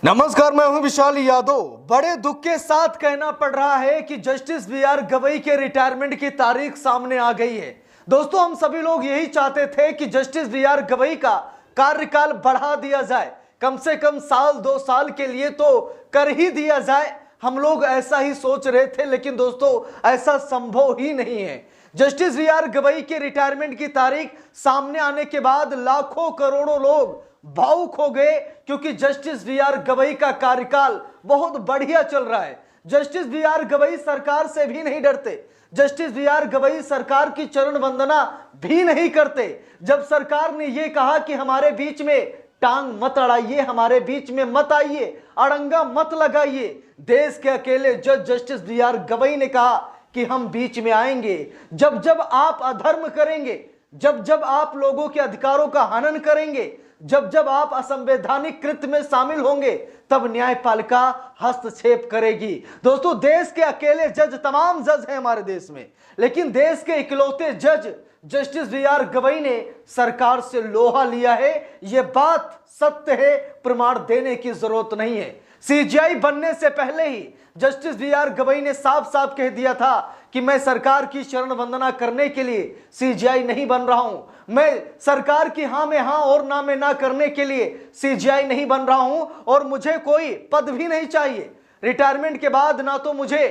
नमस्कार, मैं हूं विशाल यादव। बड़े दुख के साथ कहना पड़ रहा है कि जस्टिस बी.आर. गवई के रिटायरमेंट की तारीख सामने आ गई है। दोस्तों, हम सभी लोग यही चाहते थे कि जस्टिस बी.आर. गवई का कार्यकाल बढ़ा दिया जाए, कम से कम साल 2 साल के लिए तो कर ही दिया जाए। हम लोग ऐसा ही सोच रहे थे, लेकिन दोस्तों ऐसा संभव ही नहीं है। Justice B R. गवई के रिटायरमेंट की तारीख सामने आने के बाद लाखों करोड़ों लोग भावुक हो गए, क्योंकि जस्टिस बी.आर. गवई का कार्यकाल बहुत बढ़िया चल रहा है। Justice B R. गवई सरकार से भी नहीं डरते, जस्टिस बी.आर. गवई सरकार की चरण वंदना भी नहीं करते। जब सरकार ने यह कहा कि हमारे बीच में टांग मत अड़ाइए, हमारे बीच में मत आइए, अड़ंगा मत लगाइए, देश के अकेले जज जस्टिस बी.आर. गवई ने कहा कि हम बीच में आएंगे। जब जब आप अधर्म करेंगे, जब जब आप लोगों के अधिकारों का हनन करेंगे, जब जब आप असंवैधानिक कृत्य में शामिल होंगे, तब न्यायपालिका हस्तक्षेप करेगी। दोस्तों, देश के अकेले जज, तमाम जज हैं हमारे देश में, लेकिन देश के इकलौते जज जस्टिस बी.आर. गवई ने सरकार से लोहा लिया है। यह बात सत्य है, प्रमाण देने की जरूरत नहीं है। सीजीआई बनने से पहले ही जस्टिस बी.आर. गवई ने साफ साफ कह दिया था कि मैं सरकार की शरण वंदना करने के लिए सीजीआई नहीं बन रहा हूं, मैं सरकार की हां में हां और ना में ना करने के लिए सीजीआई नहीं बन रहा हूं, और मुझे कोई पद भी नहीं चाहिए। रिटायरमेंट के बाद ना तो मुझे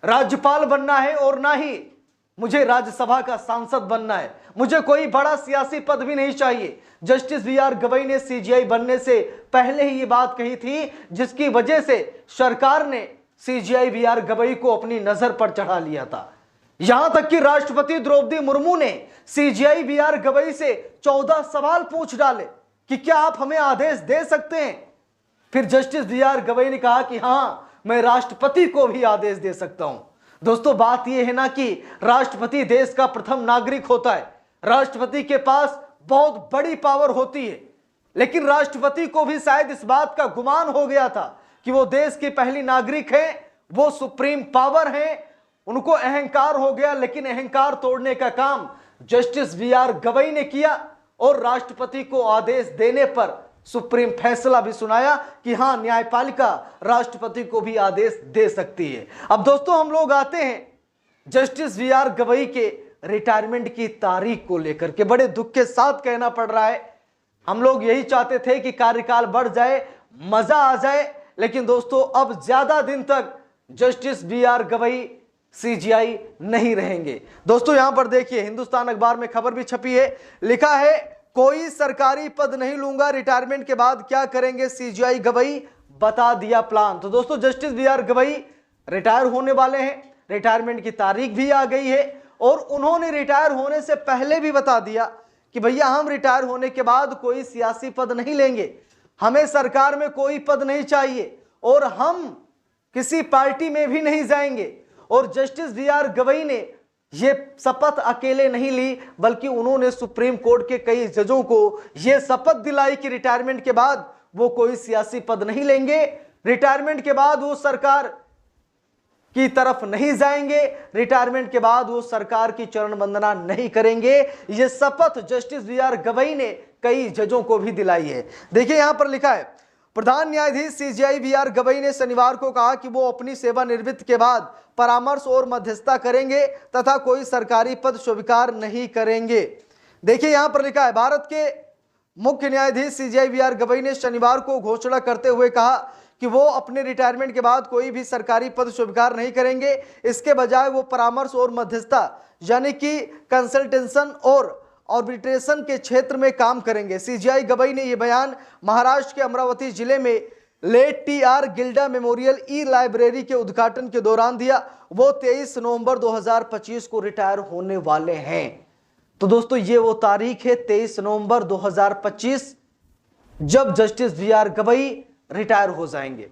राज्यपाल बनना है और ना ही मुझे राज्यसभा का सांसद बनना है, मुझे कोई बड़ा सियासी पद भी नहीं चाहिए। Justice B R. गवई ने सीजीआई बनने से पहले ही ये बात कही थी, जिसकी वजह से सरकार ने सीजीआई बी.आर. गवई को अपनी नजर पर चढ़ा लिया था। यहां तक कि राष्ट्रपति द्रौपदी मुर्मू ने सीजीआई बी.आर. गवई से 14 सवाल पूछ डाले कि क्या आप हमें आदेश दे सकते हैं। फिर जस्टिस बी.आर. गवई ने कहा कि हां, मैं राष्ट्रपति को भी आदेश दे सकता हूं। दोस्तों, बात यह है ना कि राष्ट्रपति देश का प्रथम नागरिक होता है, राष्ट्रपति के पास बहुत बड़ी पावर होती है, लेकिन राष्ट्रपति को भी शायद इस बात का गुमान हो गया था कि वो देश की पहली नागरिक है, वो सुप्रीम पावर है, उनको अहंकार हो गया। लेकिन अहंकार तोड़ने का काम जस्टिस बी.आर. गवई ने किया और राष्ट्रपति को आदेश देने पर सुप्रीम फैसला भी सुनाया कि हां, न्यायपालिका राष्ट्रपति को भी आदेश दे सकती है। अब दोस्तों, हम लोग आते हैं जस्टिस बी.आर. गवई के रिटायरमेंट की तारीख को लेकर के। बड़े दुख के साथ कहना पड़ रहा है, हम लोग यही चाहते थे कि कार्यकाल बढ़ जाए, मजा आ जाए, लेकिन दोस्तों अब ज्यादा दिन तक जस्टिस बी.आर. गवई सीजीआई नहीं रहेंगे। दोस्तों, यहां पर देखिए, हिंदुस्तान अखबार में खबर भी छपी है, लिखा है कोई सरकारी पद नहीं लूंगा, रिटायरमेंट के बाद क्या करेंगे सीजीआई गवई, बता दिया प्लान। तो दोस्तों, जस्टिस बी.आर. गवई रिटायर होने वाले हैं, रिटायरमेंट की तारीख भी आ गई है, और उन्होंने रिटायर होने से पहले भी बता दिया कि भैया, हम रिटायर होने के बाद कोई सियासी पद नहीं लेंगे, हमें सरकार में कोई पद नहीं चाहिए, और हम किसी पार्टी में भी नहीं जाएंगे। और जस्टिस बी.आर. गवई ने ये शपथ अकेले नहीं ली, बल्कि उन्होंने सुप्रीम कोर्ट के कई जजों को यह शपथ दिलाई कि रिटायरमेंट के बाद वो कोई सियासी पद नहीं लेंगे, रिटायरमेंट के बाद वो सरकार की तरफ नहीं जाएंगे, रिटायरमेंट के बाद वो सरकार की चरण वंदना नहीं करेंगे। ये शपथ जस्टिस बी.आर. गवई ने कई जजों को भी दिलाई है। देखिए, यहां पर लिखा है, प्रधान न्यायाधीश सीजीआई बी.आर. गवई ने शनिवार को कहा कि वो अपनी सेवानिवृत्ति के बाद परामर्श और मध्यस्थता करेंगे तथा कोई सरकारी पद स्वीकार नहीं करेंगे। देखिए, यहां पर लिखा है, भारत के मुख्य न्यायाधीश सीजीआई बी.आर. गवई ने शनिवार को घोषणा करते हुए कहा कि वो अपने रिटायरमेंट के बाद कोई भी सरकारी पद स्वीकार नहीं करेंगे। इसके बजाय वो परामर्श और मध्यस्थता यानी कि कंसल्टेशन और आर्बिट्रेशन के क्षेत्र में काम करेंगे। सीजीआई गवई ने यह बयान महाराष्ट्र के अमरावती जिले में late T R. Gilda memorial e library के उद्घाटन के दौरान दिया। वो 23 नवंबर 2025 को रिटायर होने वाले हैं। तो दोस्तों, ये वो तारीख है 23 नवंबर 2025, जब जस्टिस बी.आर. गवई रिटायर हो जाएंगे।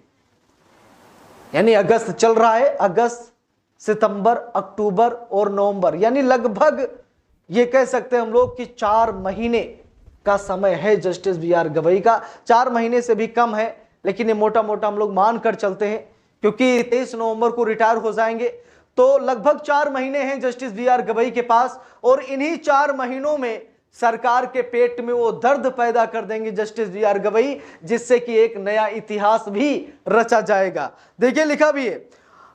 यानी अगस्त चल रहा है, अगस्त, सितंबर, अक्टूबर और नवंबर, यानी लगभग ये कह सकते हैं हम लोग कि 4 महीने का समय है जस्टिस बी.आर. गवई का। 4 महीने से भी कम है, लेकिन ये मोटा मोटा हम लोग मान कर चलते हैं, क्योंकि 23 नवंबर को रिटायर हो जाएंगे, तो लगभग 4 महीने हैं जस्टिस बी.आर. गवई के पास। और इन्हीं 4 महीनों में सरकार के पेट में वो दर्द पैदा कर देंगे जस्टिस बी.आर. गवई, जिससे कि एक नया इतिहास भी रचा जाएगा। देखिए लिखा भी है,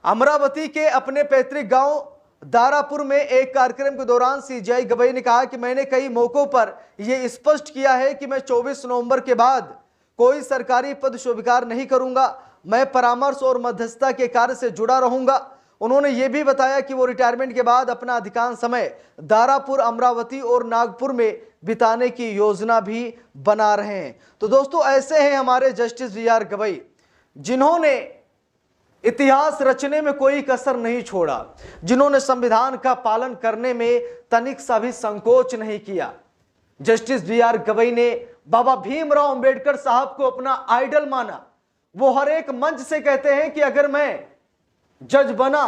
अमरावती के अपने पैतृक गांव दारापुर में एक कार्यक्रम के दौरान सीजेआई गवई ने कहा कि मैंने कई मौकों पर यह स्पष्ट किया है कि मैं 24 नवंबर के बाद कोई सरकारी पद स्वीकार नहीं करूंगा। मैं परामर्श और मध्यस्थता के कार्य से जुड़ा रहूंगा। उन्होंने ये भी बताया कि वो रिटायरमेंट के बाद अपना अधिकांश समय दारापुर, अमरावती और नागपुर में बिताने की योजना भी बना रहे हैं। तो दोस्तों, ऐसे हैं हमारे जस्टिस बी.आर. गवई, जिन्होंने इतिहास रचने में कोई कसर नहीं छोड़ा, जिन्होंने संविधान का पालन करने में तनिक सा भी संकोच नहीं किया। Justice B R. गवई ने बाबा भीमराव अंबेडकर साहब को अपना आइडल माना। वो हर एक मंच से कहते हैं कि अगर मैं जज बना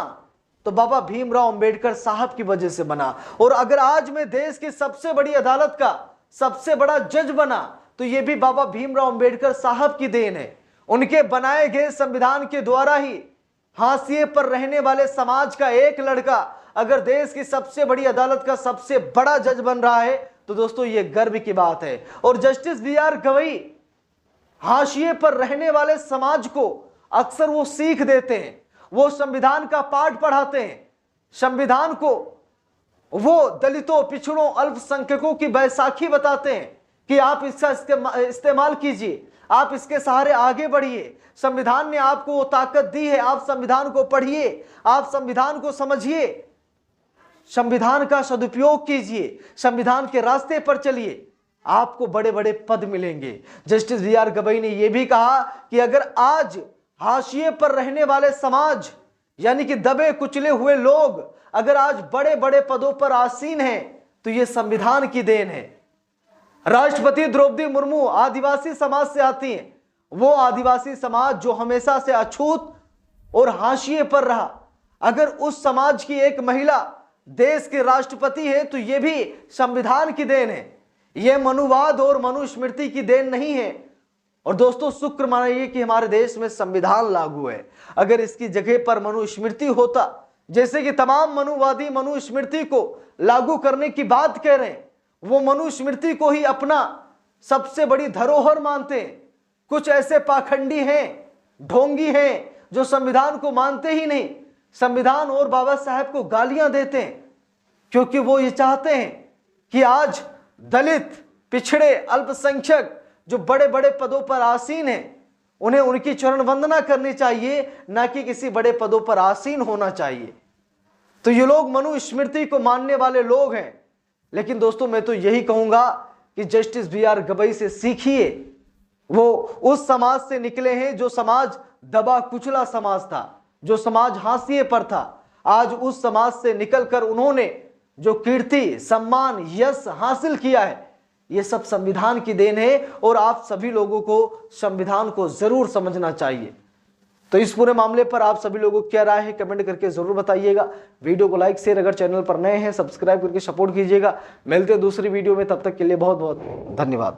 तो बाबा भीमराव अंबेडकर साहब की वजह से बना, और अगर आज मैं देश की सबसे बड़ी अदालत का सबसे बड़ा जज बना तो यह भी बाबा भीमराव अंबेडकर साहब की देन है। उनके बनाए गए संविधान के द्वारा ही हाशिए पर रहने वाले समाज का एक लड़का अगर देश की सबसे बड़ी अदालत का सबसे बड़ा जज बन रहा है तो दोस्तों ये गर्व की बात है। और जस्टिस बी.आर. गवई हाशिए पर रहने वाले समाज को अक्सर वो सीख देते हैं, वो संविधान का पाठ पढ़ाते हैं, संविधान को वो दलितों, पिछड़ों, अल्पसंख्यकों की बैसाखी बताते हैं कि आप इसका इस्तेमाल कीजिए, आप इसके सहारे आगे बढ़िए। संविधान ने आपको वो ताकत दी है, आप संविधान को पढ़िए, आप संविधान को समझिए, संविधान का सदुपयोग कीजिए, संविधान के रास्ते पर चलिए, आपको बड़े बड़े पद मिलेंगे। Justice B R. गवई ने यह भी कहा कि अगर आज हाशिए पर रहने वाले समाज यानी कि दबे कुचले हुए लोग अगर आज बड़े बड़े पदों पर आसीन हैं तो यह संविधान की देन है। राष्ट्रपति द्रौपदी मुर्मू आदिवासी समाज से आती हैं, वो आदिवासी समाज जो हमेशा से अछूत और हाशिए पर रहा, अगर उस समाज की एक महिला देश के राष्ट्रपति है तो यह भी संविधान की देन है। यह मनुवाद और मनुस्मृति की देन नहीं है। और दोस्तों, शुक्र मानिए कि हमारे देश में संविधान लागू है। अगर इसकी जगह पर मनुस्मृति होता, जैसे कि तमाम मनुवादी मनुस्मृति को लागू करने की बात कह रहे हैं, वो मनुस्मृति को ही अपना सबसे बड़ी धरोहर मानते हैं। कुछ ऐसे पाखंडी हैं, ढोंगी हैं जो संविधान को मानते ही नहीं, संविधान और बाबा साहब को गालियां देते हैं, क्योंकि वो ये चाहते हैं कि आज दलित, पिछड़े, अल्पसंख्यक जो बड़े बड़े पदों पर आसीन हैं उन्हें उनकी चरण वंदना करनी चाहिए, ना कि किसी बड़े पदों पर आसीन होना चाहिए। तो ये लोग मनुस्मृति को मानने वाले लोग हैं। लेकिन दोस्तों, मैं तो यही कहूंगा कि जस्टिस बी.आर. गवई से सीखिए। वो उस समाज से निकले हैं जो समाज दबा कुचला समाज था, जो समाज हाशिए पर था। आज उस समाज से निकलकर उन्होंने जो कीर्ति, सम्मान, यश हासिल किया है, ये सब संविधान की देन है। और आप सभी लोगों को संविधान को जरूर समझना चाहिए। तो इस पूरे मामले पर आप सभी लोगों को क्या राय है कमेंट करके जरूर बताइएगा। वीडियो को लाइक, शेयर, अगर चैनल पर नए हैं सब्सक्राइब करके सपोर्ट कीजिएगा। मिलते हैं दूसरी वीडियो में, तब तक के लिए बहुत बहुत धन्यवाद।